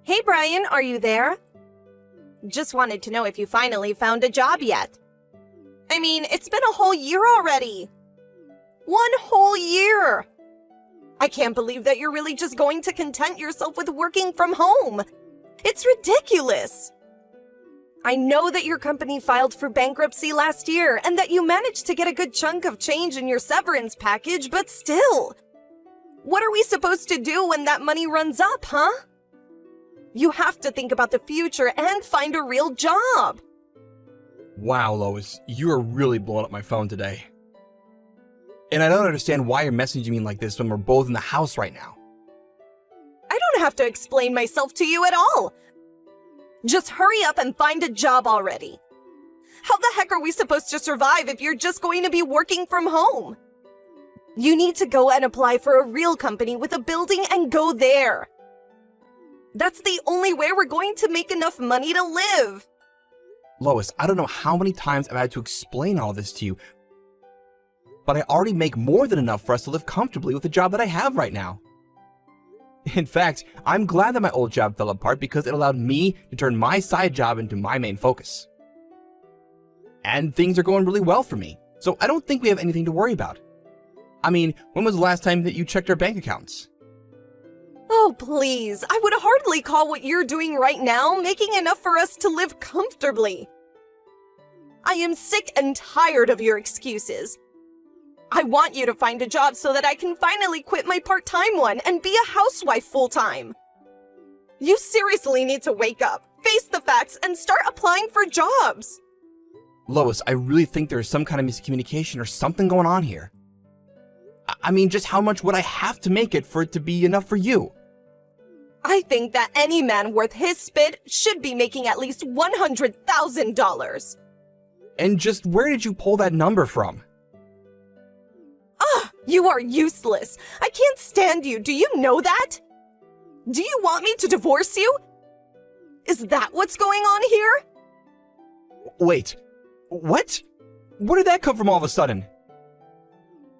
Hey Brian, are you there? Just wanted to know if you finally found a job yet. I mean, it's been a whole year already. 1 whole year! I can't believe that you're really just going to content yourself with working from home. It's ridiculous. I know that your company filed for bankruptcy last year and that you managed to get a good chunk of change in your severance package, but still. What are we supposed to do when that money runs up, huh? You have to think about the future and find a real job. Wow, Lois, you are really blowing up my phone today. And I don't understand why you're messaging me like this when we're both in the house right now. I don't have to explain myself to you at all. Just hurry up and find a job already. How the heck are we supposed to survive if you're just going to be working from home? You need to go and apply for a real company with a building and go there. That's the only way we're going to make enough money to live. Lois, I don't know how many times I've had to explain all this to you, but I already make more than enough for us to live comfortably with the job that I have right now. In fact, I'm glad that my old job fell apart because it allowed me to turn my side job into my main focus. And things are going really well for me, so I don't think we have anything to worry about. I mean, when was the last time that you checked our bank accounts? Oh, please. I would hardly call what you're doing right now making enough for us to live comfortably. I am sick and tired of your excuses. I want you to find a job so that I can finally quit my part-time one and be a housewife full-time. You seriously need to wake up, face the facts, and start applying for jobs. Lois, I really think there is some kind of miscommunication or something going on here. I mean, just how much would I have to make it for it to be enough for you? I think that any man worth his spit should be making at least $100,000. And just where did you pull that number from? You are useless. I can't stand you. Do you know that? Do you want me to divorce you? Is that what's going on here? Wait, what? Where did that come from all of a sudden?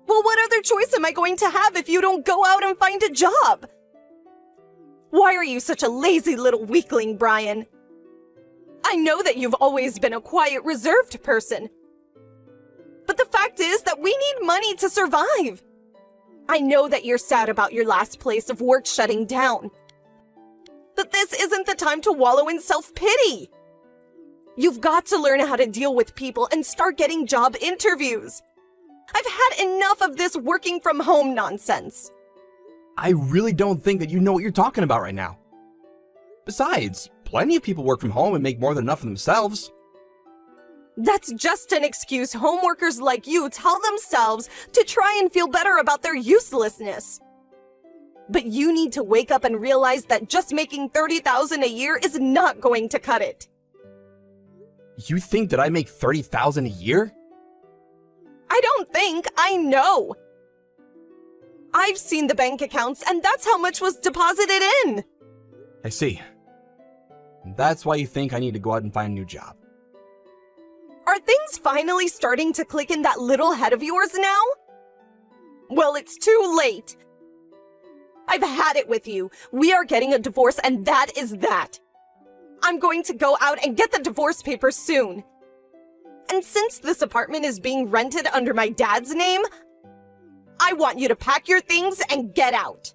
Well, what other choice am I going to have if you don't go out and find a job? Why are you such a lazy little weakling, Brian? I know that you've always been a quiet, reserved person. But the fact is that we need money to survive. I know that you're sad about your last place of work shutting down. But this isn't the time to wallow in self-pity. You've got to learn how to deal with people and start getting job interviews. I've had enough of this working from home nonsense. I really don't think that you know what you're talking about right now. Besides, plenty of people work from home and make more than enough for themselves. That's just an excuse homeworkers like you tell themselves to try and feel better about their uselessness. But you need to wake up and realize that just making $30,000 a year is not going to cut it. You think that I make $30,000 a year? I don't think, I know. I've seen the bank accounts and that's how much was deposited in. I see. That's why you think I need to go out and find a new job. Are things finally starting to click in that little head of yours now? Well, it's too late. I've had it with you. We are getting a divorce and that is that. I'm going to go out and get the divorce papers soon. And since this apartment is being rented under my dad's name, I want you to pack your things and get out.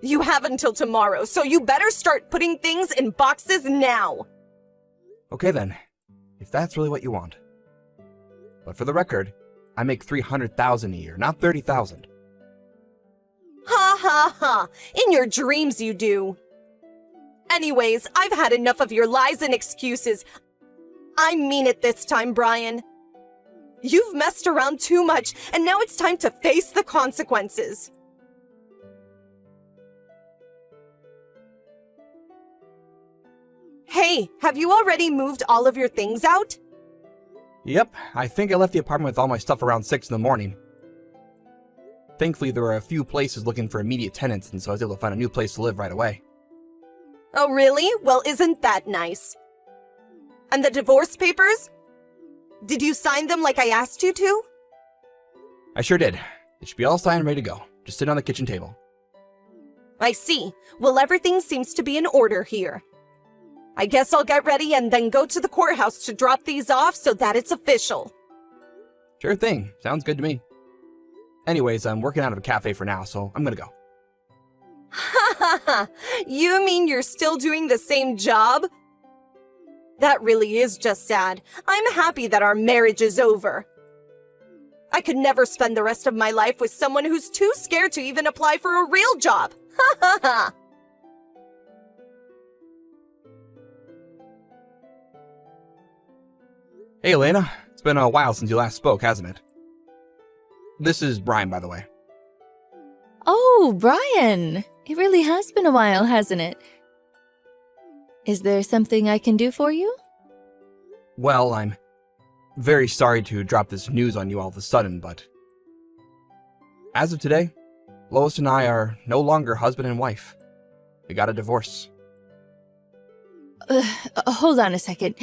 You have until tomorrow, so you better start putting things in boxes now. Okay then, if that's really what you want. But for the record, I make $300,000 a year, not $30,000. Ha ha ha, in your dreams you do. Anyways, I've had enough of your lies and excuses. I mean it this time, Brian. You've messed around too much, and now it's time to face the consequences. Hey, have you already moved all of your things out? Yep, I think I left the apartment with all my stuff around 6 in the morning. Thankfully, there were a few places looking for immediate tenants, and so I was able to find a new place to live right away. Oh, really? Well, isn't that nice? And the divorce papers? Did you sign them like I asked you to? I sure did. It should be all signed and ready to go. Just sit on the kitchen table. I see. Well, everything seems to be in order here. I guess I'll get ready and then go to the courthouse to drop these off so that it's official. Sure thing. Sounds good to me. Anyways, I'm working out of a cafe for now, so I'm gonna go. Ha ha ha! You mean you're still doing the same job? That really is just sad. I'm happy that our marriage is over. I could never spend the rest of my life with someone who's too scared to even apply for a real job. Ha ha ha! Hey, Elena. It's been a while since you last spoke, hasn't it? This is Brian, by the way. Oh, Brian! It really has been a while, hasn't it? Is there something I can do for you? Well, I'm very sorry to drop this news on you all of a sudden, but as of today, Lois and I are no longer husband and wife. We got a divorce. Hold on a second.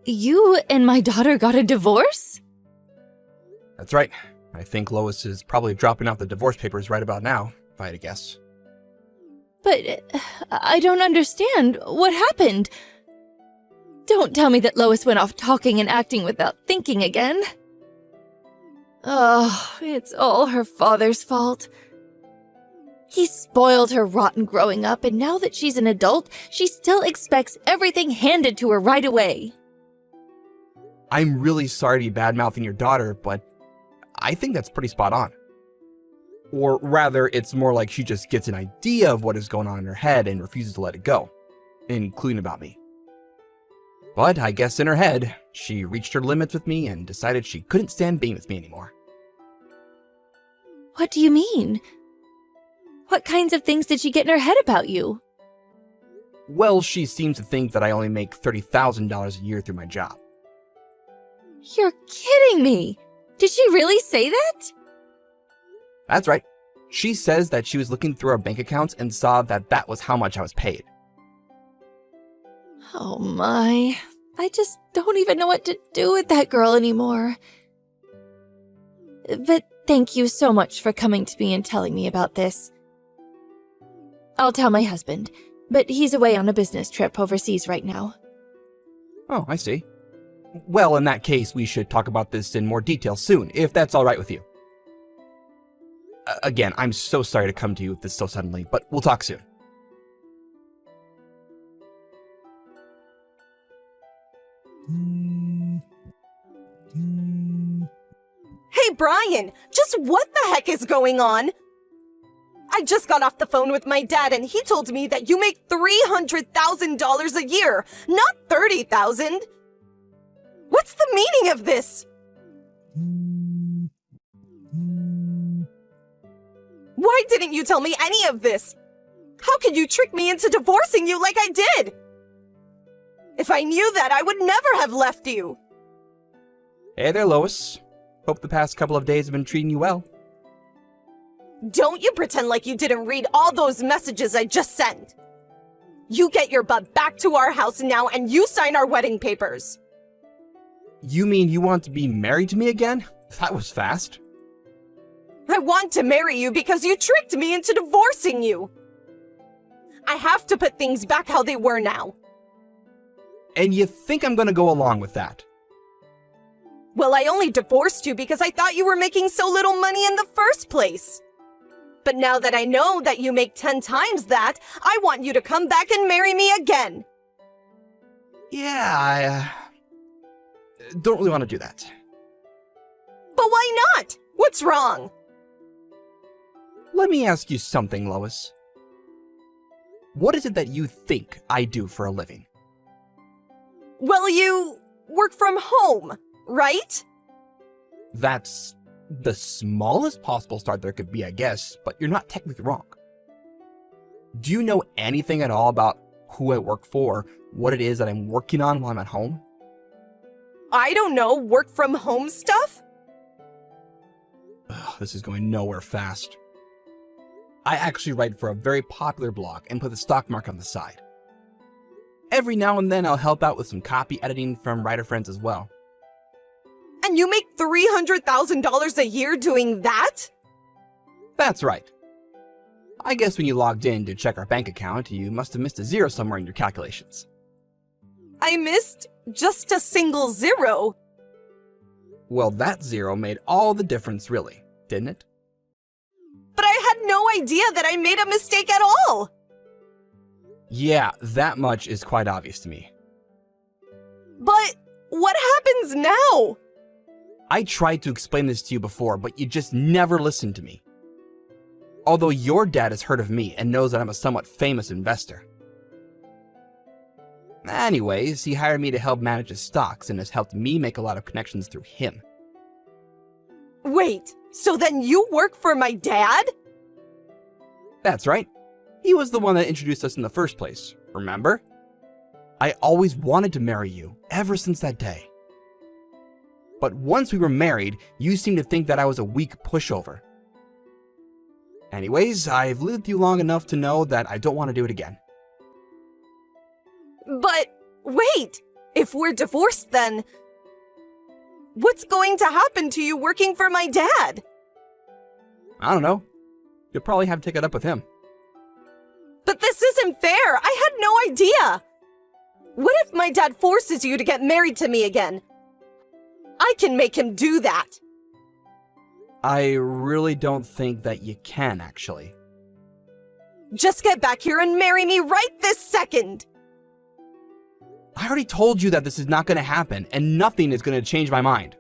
You and my daughter got a divorce? That's right. I think Lois is probably dropping off the divorce papers right about now, if I had to guess. But I don't understand. What happened? Don't tell me that Lois went off talking and acting without thinking again. Oh, it's all her father's fault. He spoiled her rotten growing up, and now that she's an adult, she still expects everything handed to her right away. I'm really sorry to be bad-mouthing your daughter, but I think that's pretty spot on. Or rather, it's more like she just gets an idea of what is going on in her head and refuses to let it go, including about me. But I guess in her head, she reached her limits with me and decided she couldn't stand being with me anymore. What do you mean? What kinds of things did she get in her head about you? Well, she seems to think that I only make $30,000 a year through my job. You're kidding me! Did she really say that? That's right. She says that she was looking through our bank accounts and saw that that was how much I was paid. Oh my. I just don't even know what to do with that girl anymore. But thank you so much for coming to me and telling me about this. I'll tell my husband, but he's away on a business trip overseas right now. Oh, I see. Well, in that case, we should talk about this in more detail soon, if that's all right with you. Again, I'm so sorry to come to you with this so suddenly, but we'll talk soon. Hey, Brian! Just what the heck is going on? I just got off the phone with my dad and he told me that you make $300,000 a year, not $30,000. What's the meaning of this? Why didn't you tell me any of this? How could you trick me into divorcing you like I did? If I knew that, I would never have left you. Hey there, Lois. Hope the past couple of days have been treating you well. Don't you pretend like you didn't read all those messages I just sent. You get your butt back to our house now and you sign our wedding papers. You mean you want to be married to me again? That was fast. I want to marry you because you tricked me into divorcing you. I have to put things back how they were now. And you think I'm gonna go along with that? Well, I only divorced you because I thought you were making so little money in the first place. But now that I know that you make 10 times that, I want you to come back and marry me again. Yeah, I don't really want to do that. But why not? What's wrong? Let me ask you something, Lois. What is it that you think I do for a living? Well, you work from home, right? That's the smallest possible start there could be, I guess, but you're not technically wrong. Do you know anything at all about who I work for, what it is that I'm working on while I'm at home? I don't know, work from home stuff? Ugh, this is going nowhere fast. I actually write for a very popular blog and put the stock market on the side. Every now and then I'll help out with some copy editing from writer friends as well. And you make $300,000 a year doing that? That's right. I guess when you logged in to check our bank account, you must have missed a zero somewhere in your calculations. I missed just a single zero. Well, that zero made all the difference, really, didn't it? But I had no idea that I made a mistake at all. Yeah, that much is quite obvious to me. But what happens now? I tried to explain this to you before, but you just never listened to me. Although your dad has heard of me and knows that I'm a somewhat famous investor. Anyways, he hired me to help manage his stocks and has helped me make a lot of connections through him. Wait, so then you work for my dad? That's right. He was the one that introduced us in the first place, remember? I always wanted to marry you, ever since that day. But once we were married, you seemed to think that I was a weak pushover. Anyways, I've lived with you long enough to know that I don't want to do it again. But wait, if we're divorced then, what's going to happen to you working for my dad? I don't know. You'll probably have to take it up with him. But this isn't fair. I had no idea. What if my dad forces you to get married to me again? I can make him do that. I really don't think that you can, actually. Just get back here and marry me right this second. I already told you that this is not going to happen, and nothing is going to change my mind.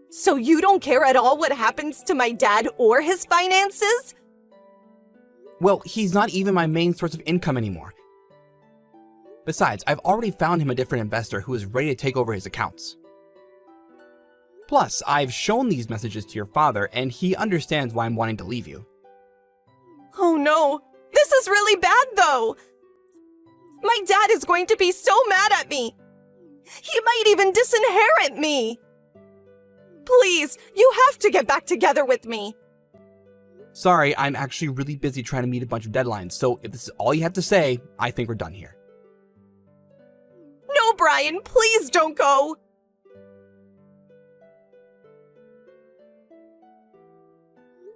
So you don't care at all what happens to my dad or his finances? Well, he's not even my main source of income anymore. Besides, I've already found him a different investor who is ready to take over his accounts. Plus, I've shown these messages to your father, and he understands why I'm wanting to leave you. Oh no, this is really bad though. My dad is going to be so mad at me. He might even disinherit me. Please, you have to get back together with me. Sorry, I'm actually really busy trying to meet a bunch of deadlines, so if this is all you have to say, I think we're done here. No, Brian, please don't go.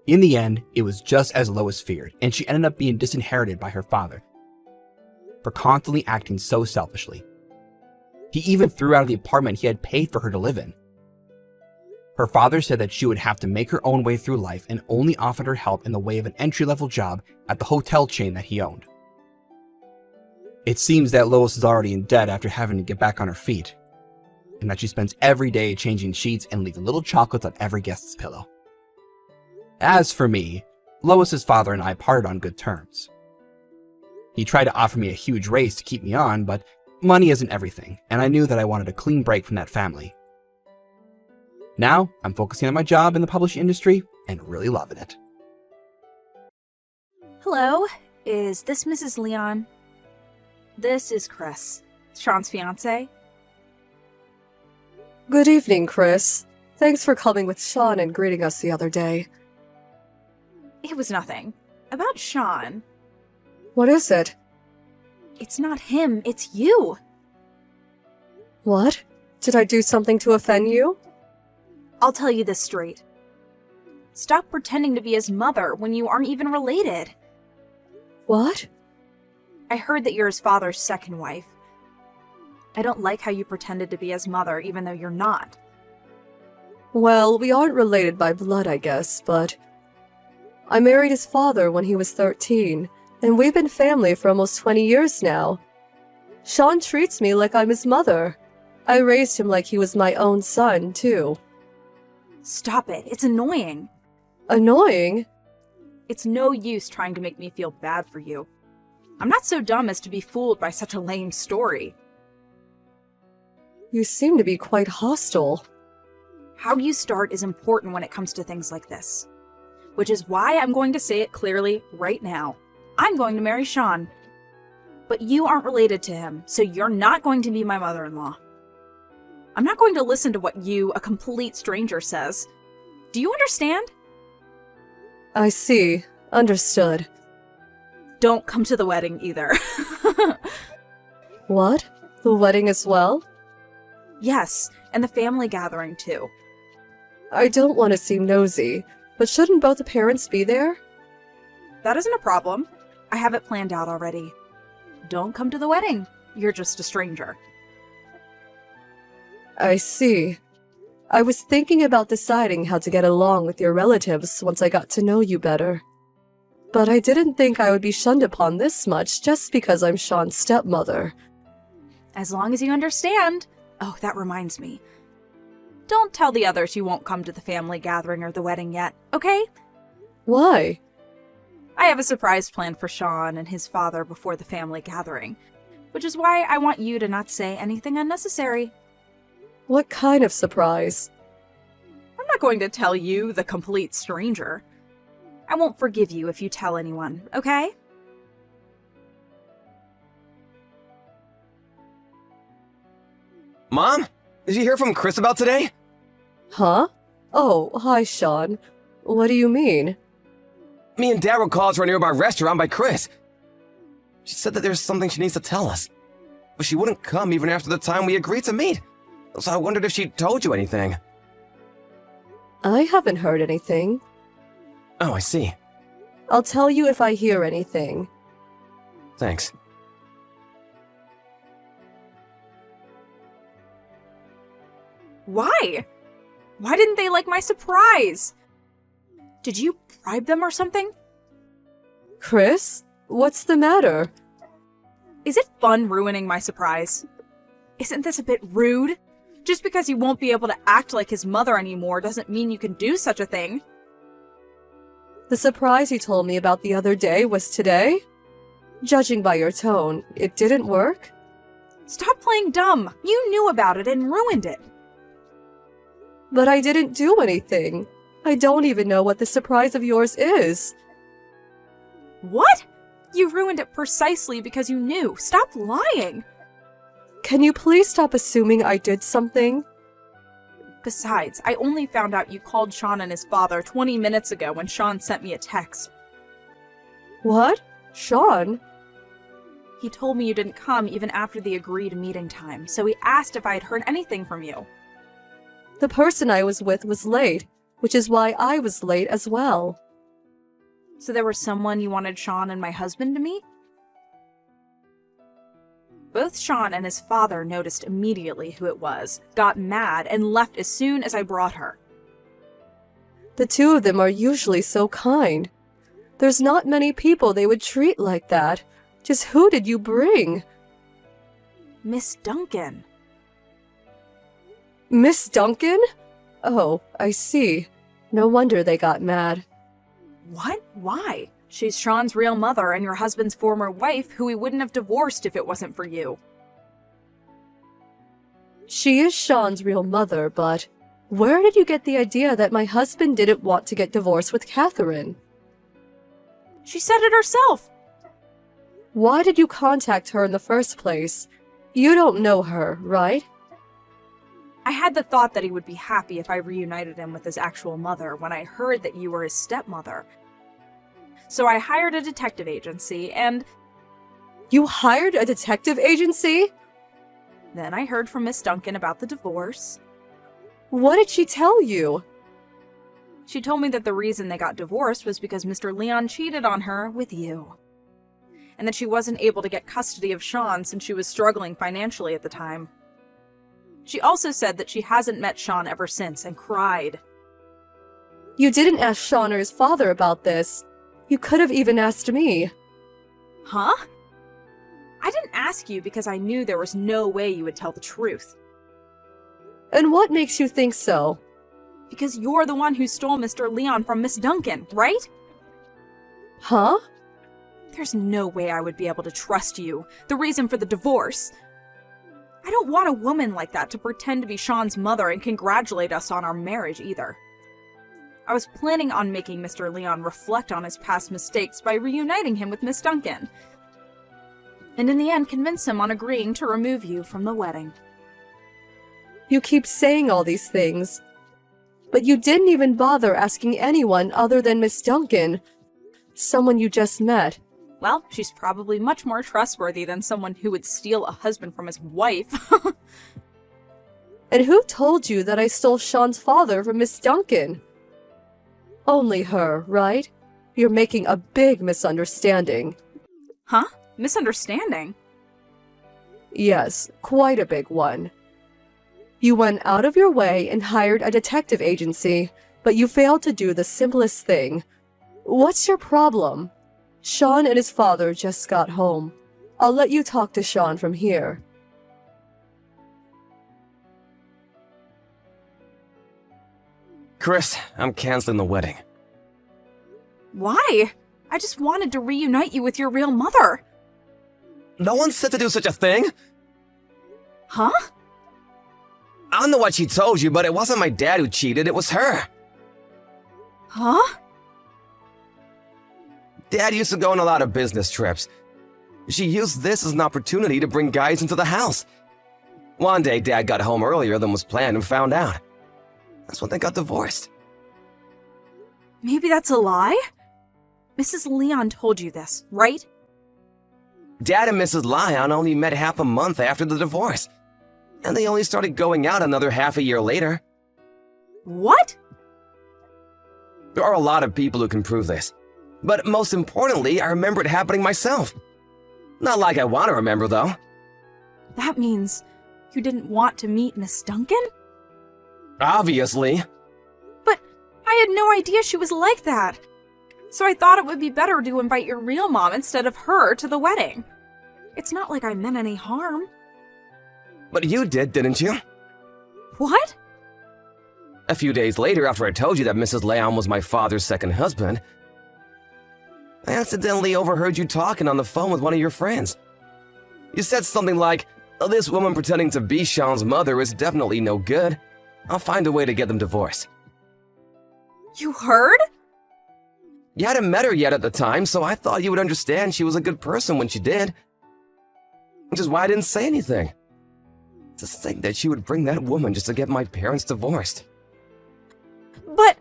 In the end, it was just as Lois feared, and she ended up being disinherited by her father for constantly acting so selfishly. He even threw out of the apartment he had paid for her to live in. Her father said that she would have to make her own way through life and only offered her help in the way of an entry-level job at the hotel chain that he owned. It seems that Lois is already in debt after having to get back on her feet, and that she spends every day changing sheets and leaving little chocolates on every guest's pillow. As for me, Lois's father and I parted on good terms. He tried to offer me a huge raise to keep me on, but money isn't everything, and I knew that I wanted a clean break from that family. Now, I'm focusing on my job in the publishing industry and really loving it. Hello, is this Mrs. Leon? This is Chris, Sean's fiance. Good evening, Chris. Thanks for coming with Sean and greeting us the other day. It was nothing. About Sean. What is it? It's not him, it's you. What? Did I do something to offend you? I'll tell you this straight. Stop pretending to be his mother when you aren't even related. What? I heard that you're his father's second wife. I don't like how you pretended to be his mother even though you're not. Well, we aren't related by blood, I guess, but I married his father when he was 13, and we've been family for almost 20 years now. Sean treats me like I'm his mother. I raised him like he was my own son, too. Stop it, it's annoying. Annoying? It's no use trying to make me feel bad for you. I'm not so dumb as to be fooled by such a lame story. You seem to be quite hostile. How you start is important when it comes to things like this. Which is why I'm going to say it clearly right now. I'm going to marry Sean. But you aren't related to him, so you're not going to be my mother-in-law. I'm not going to listen to what you, a complete stranger, says. Do you understand? I see. Understood. Don't come to the wedding either. What? The wedding as well? Yes, and the family gathering too. I don't want to seem nosy, but shouldn't both the parents be there? that isn't a problem. I have it planned out already. Don't come to the wedding. You're just a stranger. I see. I was thinking about deciding how to get along with your relatives once I got to know you better. But I didn't think I would be shunned upon this much just because I'm Sean's stepmother. As long as you understand. Oh, that reminds me. Don't tell the others you won't come to the family gathering or the wedding yet, okay? Why? I have a surprise planned for Sean and his father before the family gathering, which is why I want you to not say anything unnecessary. What kind of surprise? I'm not going to tell you, the complete stranger. I won't forgive you if you tell anyone, okay? Mom? Did you hear from Chris about today? Huh? Oh, hi, Sean. What do you mean? Me and Dad were called to a nearby restaurant by Chris. She said that there's something she needs to tell us. But she wouldn't come even after the time we agreed to meet. So I wondered if she told you anything. I haven't heard anything. Oh, I see. I'll tell you if I hear anything. Thanks. Why? Why didn't they like my surprise? Did you bribe them or something? Chris? What's the matter? Is it fun ruining my surprise? Isn't this a bit rude? Just because you won't be able to act like his mother anymore doesn't mean you can do such a thing. The surprise you told me about the other day was today? Judging by your tone, it didn't work? Stop playing dumb. You knew about it and ruined it. But I didn't do anything. I don't even know what the surprise of yours is. What? You ruined it precisely because you knew. Stop lying. Can you please stop assuming I did something? Besides, I only found out you called Sean and his father 20 minutes ago when Sean sent me a text. What? Sean? He told me you didn't come even after the agreed meeting time, so he asked if I had heard anything from you. The person I was with was late, which is why I was late as well. So there was someone you wanted Sean and my husband to meet? Both Sean and his father noticed immediately who it was, got mad, and left as soon as I brought her. The two of them are usually so kind. There's not many people they would treat like that. Just who did you bring? Miss Duncan. Miss Duncan? Oh, I see. No wonder they got mad. What? Why? She's Sean's real mother and your husband's former wife, who he wouldn't have divorced if it wasn't for you. She is Sean's real mother, but where did you get the idea that my husband didn't want to get divorced with Catherine? She said it herself. Why did you contact her in the first place? You don't know her, right? I had the thought that he would be happy if I reunited him with his actual mother when I heard that you were his stepmother. So I hired a detective agency, and You hired a detective agency? then I heard from Miss Duncan about the divorce. What did she tell you? She told me that the reason they got divorced was because Mr. Leon cheated on her with you. And that she wasn't able to get custody of Sean since she was struggling financially at the time. She also said that she hasn't met Sean ever since and cried. You didn't ask Sean or his father about this. You could have even asked me. Huh? I didn't ask you because I knew there was no way you would tell the truth. And what makes you think so? Because you're the one who stole Mr. Leon from Miss Duncan, right? Huh? There's no way I would be able to trust you. The reason for the divorce. I don't want a woman like that to pretend to be Sean's mother and congratulate us on our marriage either. I was planning on making Mr. Leon reflect on his past mistakes by reuniting him with Miss Duncan. And in the end, convince him on agreeing to remove you from the wedding. You keep saying all these things. But you didn't even bother asking anyone other than Miss Duncan. Someone you just met. Well, she's probably much more trustworthy than someone who would steal a husband from his wife. And who told you that I stole Sean's father from Miss Duncan? Only her, right? You're making a big misunderstanding. Huh? Misunderstanding? Yes, quite a big one. You went out of your way and hired a detective agency, but you failed to do the simplest thing. What's your problem? Sean and his father just got home. I'll let you talk to Sean from here. Chris, I'm canceling the wedding. Why? I just wanted to reunite you with your real mother. No one said to do such a thing. Huh? I don't know what she told you, but it wasn't my dad who cheated, it was her. Huh? Dad used to go on a lot of business trips. She used this as an opportunity to bring guys into the house. One day, Dad got home earlier than was planned and found out. That's when they got divorced. Maybe that's a lie? Mrs. Leon told you this, right? Dad and Mrs. Lyon only met half a month after the divorce. And they only started going out another half a year later. What? There are a lot of people who can prove this. But most importantly, I remember it happening myself. Not like I want to remember, though. That means you didn't want to meet Miss Duncan? Obviously. But I had no idea she was like that. So I thought it would be better to invite your real mom instead of her to the wedding. It's not like I meant any harm. But you did, didn't you? What? A few days later, after I told you that Mrs. Leon was my father's second husband, I accidentally overheard you talking on the phone with one of your friends. You said something like, "Oh, this woman pretending to be Sean's mother is definitely no good. I'll find a way to get them divorced." You heard? You hadn't met her yet at the time, so I thought you would understand she was a good person when she did. Which is why I didn't say anything. To think that she would bring that woman just to get my parents divorced. But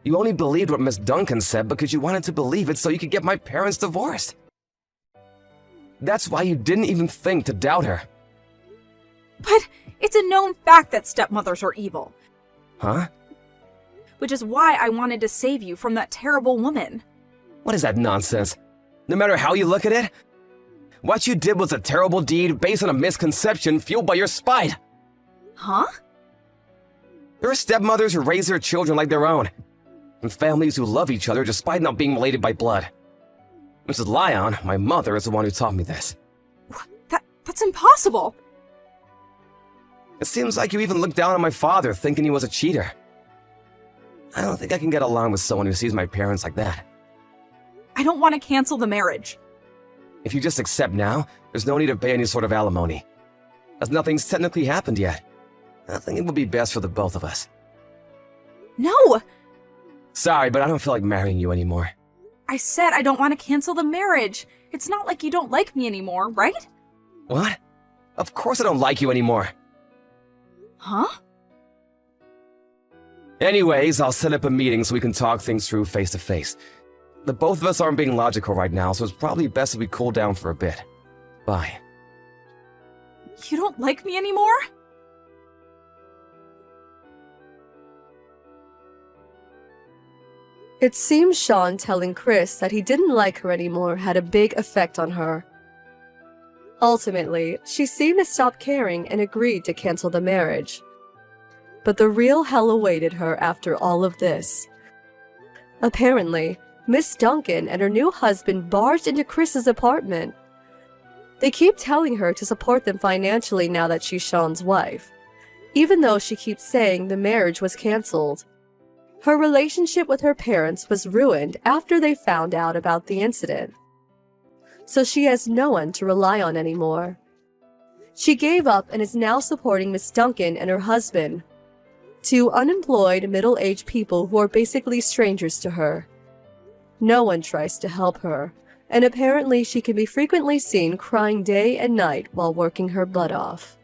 You only believed what Miss Duncan said because you wanted to believe it so you could get my parents divorced. That's why you didn't even think to doubt her. it's a known fact that stepmothers are evil, Huh? which is why I wanted to save you from that terrible woman. What is that nonsense? No matter how you look at it, what you did was a terrible deed based on a misconception fueled by your spite. Huh? There are stepmothers who raise their children like their own, and families who love each other despite not being related by blood. Mrs. Lyon, my mother, is the one who taught me this. That's impossible. It seems like you even looked down on my father, thinking he was a cheater. I don't think I can get along with someone who sees my parents like that. I don't want to cancel the marriage. If you just accept now, there's no need to pay any sort of alimony, as nothing's technically happened yet. I think it would be best for the both of us. No! Sorry, but I don't feel like marrying you anymore. I said I don't want to cancel the marriage. It's not like you don't like me anymore, right? What? Of course I don't like you anymore. Huh? Anyways, I'll set up a meeting so we can talk things through face to face. The both of us aren't being logical right now, so it's probably best if we cool down for a bit. Bye. You don't like me anymore? It seems Sean telling Chris that he didn't like her anymore had a big effect on her. Ultimately, she seemed to stop caring and agreed to cancel the marriage. But the real hell awaited her after all of this. Apparently, Miss Duncan and her new husband barged into Chris's apartment. They keep telling her to support them financially now that she's Sean's wife, even though she keeps saying the marriage was canceled. Her relationship with her parents was ruined after they found out about the incident, so she has no one to rely on anymore. She gave up and is now supporting Miss Duncan and her husband, two unemployed middle-aged people who are basically strangers to her. No one tries to help her, and apparently she can be frequently seen crying day and night while working her butt off.